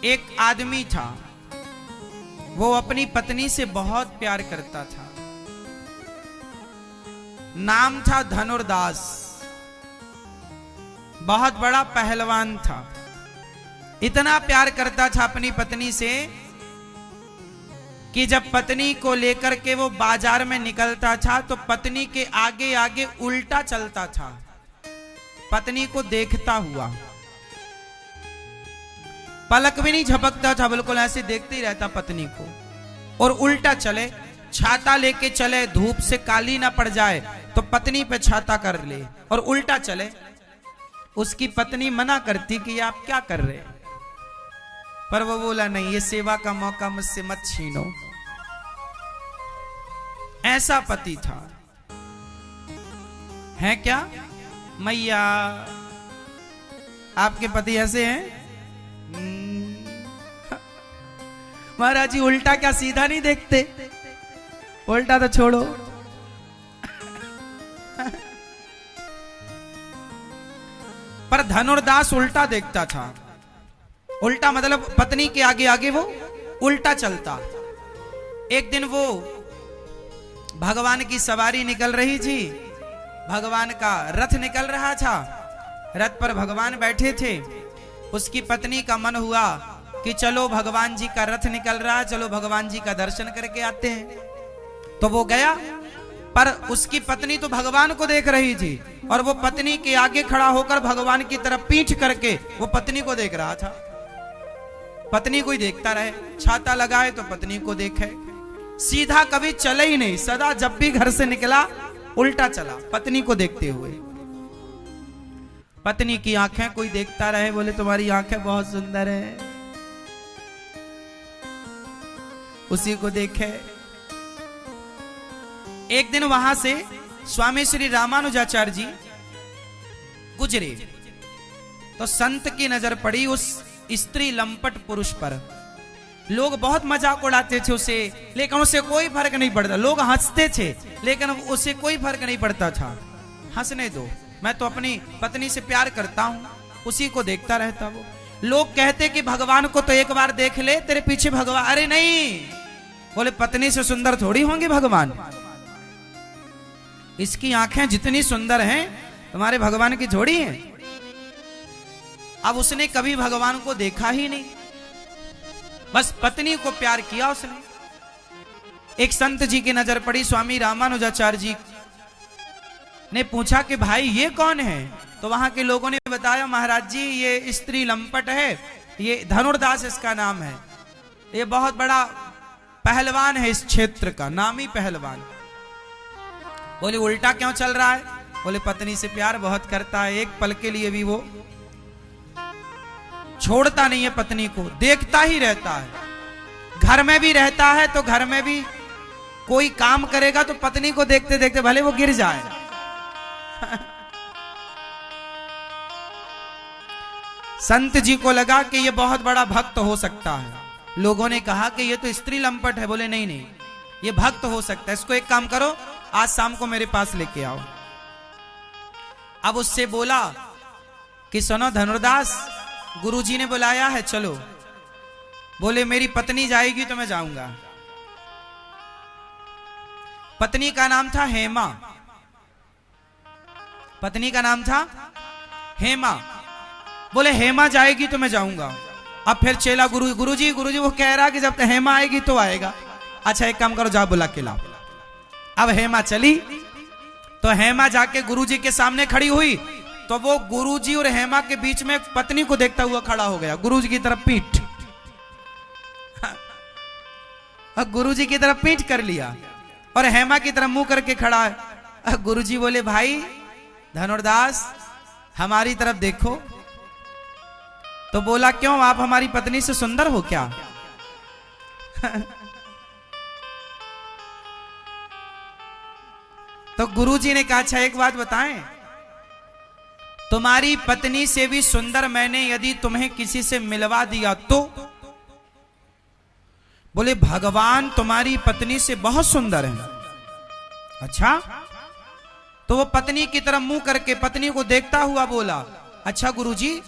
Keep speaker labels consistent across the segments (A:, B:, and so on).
A: एक आदमी था, वो अपनी पत्नी से बहुत प्यार करता था। नाम था धनुर्दास। बहुत बड़ा पहलवान था। इतना प्यार करता था अपनी पत्नी से कि जब पत्नी को लेकर के वो बाजार में निकलता था तो पत्नी के आगे आगे उल्टा चलता था, पत्नी को देखता हुआ। पलक भी नहीं झपकता था, बिल्कुल ऐसे देखते ही रहता पत्नी को। और उल्टा चले, छाता लेके चले, धूप से काली ना पड़ जाए तो पत्नी पे छाता कर ले, और उल्टा चले। उसकी पत्नी मना करती कि ये आप क्या कर रहे, पर वो बोला नहीं, ये सेवा का मौका मुझसे मत छीनो। ऐसा पति था। है क्या मैया, आपके पति ऐसे हैं? महाराज जी उल्टा क्या सीधा नहीं देखते? उल्टा तो छोड़ो। पर धनुर्दास उल्टा देखता था। उल्टा मतलब पत्नी के आगे आगे वो उल्टा चलता। एक दिन वो भगवान की सवारी निकल रही थी, भगवान का रथ निकल रहा था, रथ पर भगवान बैठे थे। उसकी पत्नी का मन हुआ कि चलो भगवान जी का रथ निकल रहा है, चलो भगवान जी का दर्शन करके आते हैं। तो वो गया, पर उसकी पत्नी तो भगवान को देख रही थी और वो पत्नी के आगे खड़ा होकर भगवान की तरफ पीठ करके वो पत्नी को देख रहा था। पत्नी को ही देखता रहे, छाता लगाए तो पत्नी को देखे, सीधा कभी चले ही नहीं, सदा जब भी घर से निकला उल्टा चला, पत्नी को देखते हुए। पत्नी की आंखें कोई देखता रहे, बोले तुम्हारी आंखें बहुत सुंदर है, उसी को देखे। एक दिन वहां से स्वामी श्री रामानुजाचार्य जी गुजरे तो संत की नजर पड़ी उस स्त्री लंपट पुरुष पर। लोग बहुत मजाक उड़ाते थे उसे, लेकिन उसे कोई फर्क नहीं पड़ता। लोग हंसते थे लेकिन उसे कोई फर्क नहीं पड़ता था। हंसने दो, मैं तो अपनी पत्नी से प्यार करता हूं, उसी को देखता रहता वो। लोग कहते कि भगवान को तो एक बार देख ले, तेरे पीछे भगवान। अरे नहीं, बोले पत्नी से सुंदर थोड़ी होंगे भगवान, इसकी आंखें जितनी सुंदर हैं तुम्हारे भगवान की थोड़ी हैं। अब उसने कभी भगवान को देखा ही नहीं, बस पत्नी को प्यार किया उसने। एक संत जी की नजर पड़ी, स्वामी रामानुजाचार्य जी ने पूछा कि भाई ये कौन है? तो वहां के लोगों ने बताया, महाराज जी ये स्त्री लंपट है, ये धनुर्दास इसका नाम है, ये बहुत बड़ा पहलवान है इस क्षेत्र का, नामी पहलवान। बोले उल्टा क्यों चल रहा है? बोले पत्नी से प्यार बहुत करता है, एक पल के लिए भी वो छोड़ता नहीं है पत्नी को, देखता ही रहता है। घर में भी रहता है तो घर में भी कोई काम करेगा तो पत्नी को देखते देखते भले वो गिर जाए। संत जी को लगा कि ये बहुत बड़ा भक्त हो सकता है। लोगों ने कहा कि ये तो स्त्री लंपट है। बोले नहीं नहीं, ये भक्त हो सकता है, इसको एक काम करो, आज शाम को मेरे पास लेके आओ। अब उससे बोला कि सुनो धनुर्दास, गुरुजी ने बुलाया है, चलो। बोले मेरी पत्नी जाएगी तो मैं जाऊंगा। पत्नी का नाम था हेमा, पत्नी का नाम था हेमा। बोले हेमा जाएगी तो मैं जाऊंगा। अब फिर चेला गुरुजी वो कह रहा कि जब तक हेमा आएगी तो आएगा। अच्छा एक काम करो, जाओ बुला के लाओ। अब हेमा चली तो हेमा जाके गुरुजी के सामने खड़ी हुई तो वो गुरुजी और हेमा के बीच में पत्नी को देखता हुआ खड़ा हो गया, गुरुजी की तरफ पीठ। गुरुजी की तरफ पीठ कर लिया और हेमा की तरफ मुंह करके खड़ा है। गुरुजी बोले भाई धनुर्दास हमारी तरफ देखो। तो बोला क्यों, आप हमारी पत्नी से सुंदर हो क्या? तो गुरुजी ने कहा अच्छा एक बात बताएं, तुम्हारी पत्नी से भी सुंदर मैंने यदि तुम्हें किसी से मिलवा दिया तो? बोले भगवान तुम्हारी पत्नी से बहुत सुंदर है। अच्छा, तो वो पत्नी की तरफ मुंह करके पत्नी को देखता हुआ बोला अच्छा गुरुजी,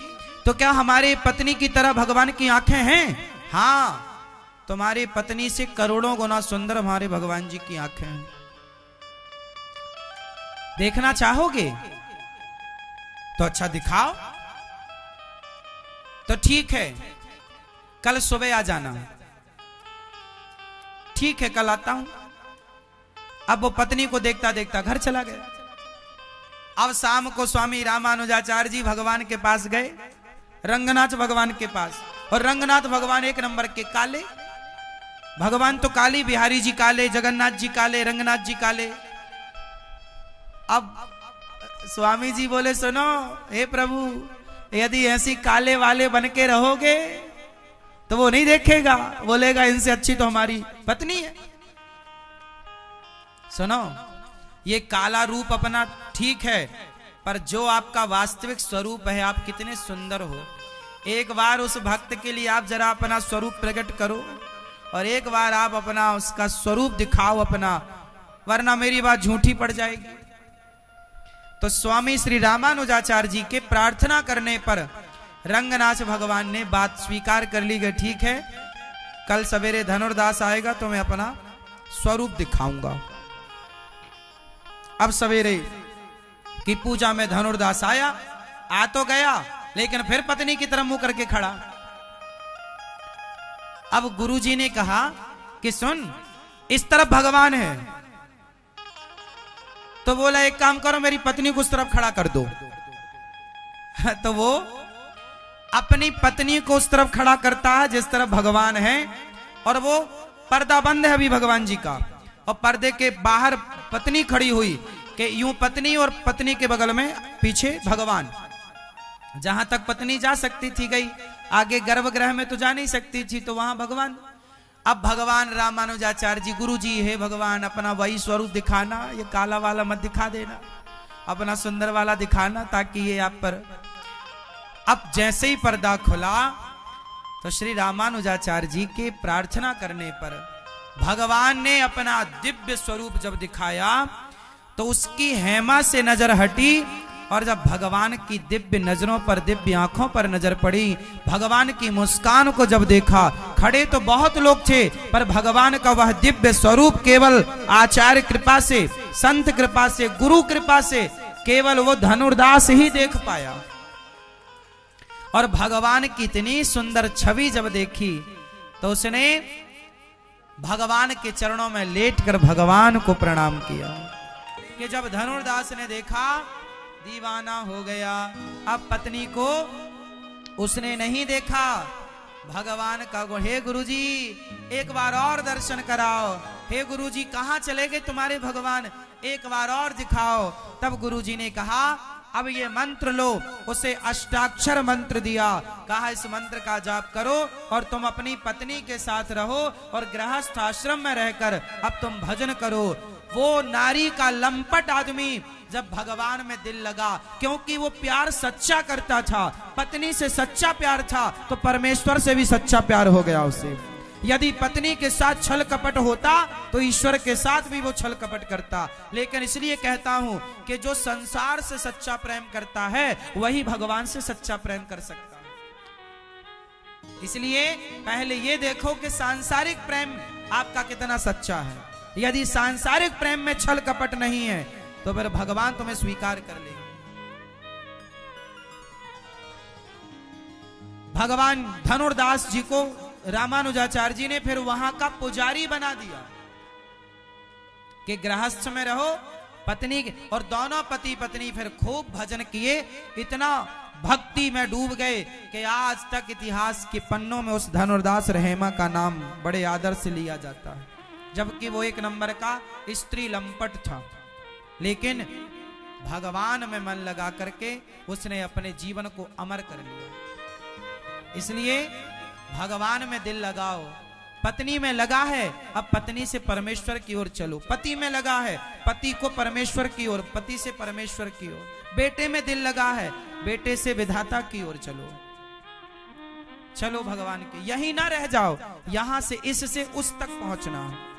A: तो क्या हमारे पत्नी की तरह भगवान की आंखें हैं? हाँ, तुम्हारी पत्नी से करोड़ों गुना सुंदर हमारे भगवान जी की आंखें हैं। देखना चाहोगे तो अच्छा दिखाओ। तो ठीक है, कल सुबह आ जाना। ठीक है, कल आता हूं। अब वो पत्नी को देखता देखता घर चला गया। अब शाम को स्वामी रामानुजाचार्य जी भगवान के पास गए, रंगनाथ भगवान के पास। और रंगनाथ भगवान एक नंबर के काले। भगवान तो काली, बिहारी जी काले, जगन्नाथ जी काले, रंगनाथ जी काले। अब स्वामी जी बोले, सुनो हे प्रभु, यदि ऐसी काले वाले बन के रहोगे तो वो नहीं देखेगा, बोलेगा इनसे अच्छी तो हमारी पत्नी है। सुनो, ये काला रूप अपना ठीक है, पर जो आपका वास्तविक स्वरूप है, आप कितने सुंदर हो। एक बार उस भक्त के लिए आप जरा अपना स्वरूप प्रकट करो, और एक बार आप अपना उसका स्वरूप दिखाओ अपना, वरना मेरी बात झूठी पड़ जाएगी। तो स्वामी श्री रामानुजाचार्य जी के प्रार्थना करने पर रंगनाथ भगवान ने बात स्वीकार कर ली गई। ठीक है, कल सवेरे धनुर्दास आएगा तो मैं अपना स्वरूप दिखाऊंगा। अब सवेरे की पूजा में धनुर्दास आया, आ तो गया, लेकिन फिर पत्नी की तरफ मुंह करके खड़ा। अब गुरुजी ने कहा कि सुन, इस तरफ भगवान है। तो बोला एक काम करो, मेरी पत्नी को उस तरफ खड़ा कर दो। तो वो अपनी पत्नी को उस तरफ खड़ा करता है जिस तरफ भगवान है, और वो पर्दा बंद है अभी भगवान जी का, और पर्दे के बाहर पत्नी खड़ी हुई कि यूं पत्नी और पत्नी के बगल में पीछे भगवान। जहां तक पत्नी जा सकती थी गई, आगे गर्भगृह में तो जा नहीं सकती थी, तो वहां भगवान। अब भगवान रामानुजाचार्य जी, गुरु जी, हे भगवान अपना वही स्वरूप दिखाना, ये काला वाला मत दिखा देना, अपना सुंदर वाला दिखाना, ताकि ये आप पर। अब जैसे ही पर्दा खुला तो श्री रामानुजाचार्य जी के प्रार्थना करने पर भगवान ने अपना दिव्य स्वरूप जब दिखाया तो उसकी हेमा से नजर हटी, और जब भगवान की दिव्य नजरों पर, दिव्य आंखों पर नजर पड़ी, भगवान की मुस्कान को जब देखा, खड़े तो बहुत लोग थे, पर भगवान का वह दिव्य स्वरूप केवल आचार्य कृपा से, संत कृपा से, गुरु कृपा से केवल वो धनुर्दास ही देख पाया। और भगवान की इतनी सुंदर छवि जब देखी तो उसने भगवान के चरणों में लेटकर भगवान को प्रणाम किया। कि जब धनुर्दास ने देखा, दीवाना हो गया। अब पत्नी को उसने नहीं देखा, भगवान का हे गुरुजी एक बार और दर्शन कराओ, हे गुरुजी कहाँ चले गए तुम्हारे भगवान, एक बार और दिखाओ। तब गुरुजी ने कहा अब ये मंत्र लो, उसे अष्टाक्षर मंत्र दिया, कहा इस मंत्र का जाप करो और तुम अपनी पत्नी के साथ रहो और गृहस्थ आश्रम में रहकर अब तुम भजन करो। वो नारी का लंपट आदमी जब भगवान में दिल लगा, क्योंकि वो प्यार सच्चा करता था, पत्नी से सच्चा प्यार था, तो परमेश्वर से भी सच्चा प्यार हो गया उसे। यदि पत्नी के साथ छल कपट होता तो ईश्वर के साथ भी वो छल कपट करता। लेकिन इसलिए कहता हूं कि जो संसार से सच्चा प्रेम करता है वही भगवान से सच्चा प्रेम कर सकता है। इसलिए पहले ये देखो कि सांसारिक प्रेम आपका कितना सच्चा है। यदि सांसारिक प्रेम में छल कपट नहीं है तो फिर भगवान तुम्हें स्वीकार कर ले। भगवान धनुर्दास जी को रामानुजाचार्य जी ने फिर वहां का पुजारी बना दिया कि गृहस्थ में रहो, पत्नी और दोनों पति पत्नी फिर खूब भजन किए, इतना भक्ति में डूब गए कि आज तक इतिहास के पन्नों में उस धनुर्दास रहेमा का नाम बड़े आदर से लिया जाता है। जबकि वो एक नंबर का स्त्री लंपट था, लेकिन भगवान में मन लगा करके उसने अपने जीवन को अमर कर लिया। इसलिए भगवान में दिल लगाओ। पत्नी में लगा है, अब पत्नी से परमेश्वर की ओर चलो। पति में लगा है, पति को परमेश्वर की ओर, पति से परमेश्वर की ओर। बेटे में दिल लगा है, बेटे से विधाता की ओर चलो। चलो भगवान के, यही ना रह जाओ, यहां से इस से उस तक पहुंचना है।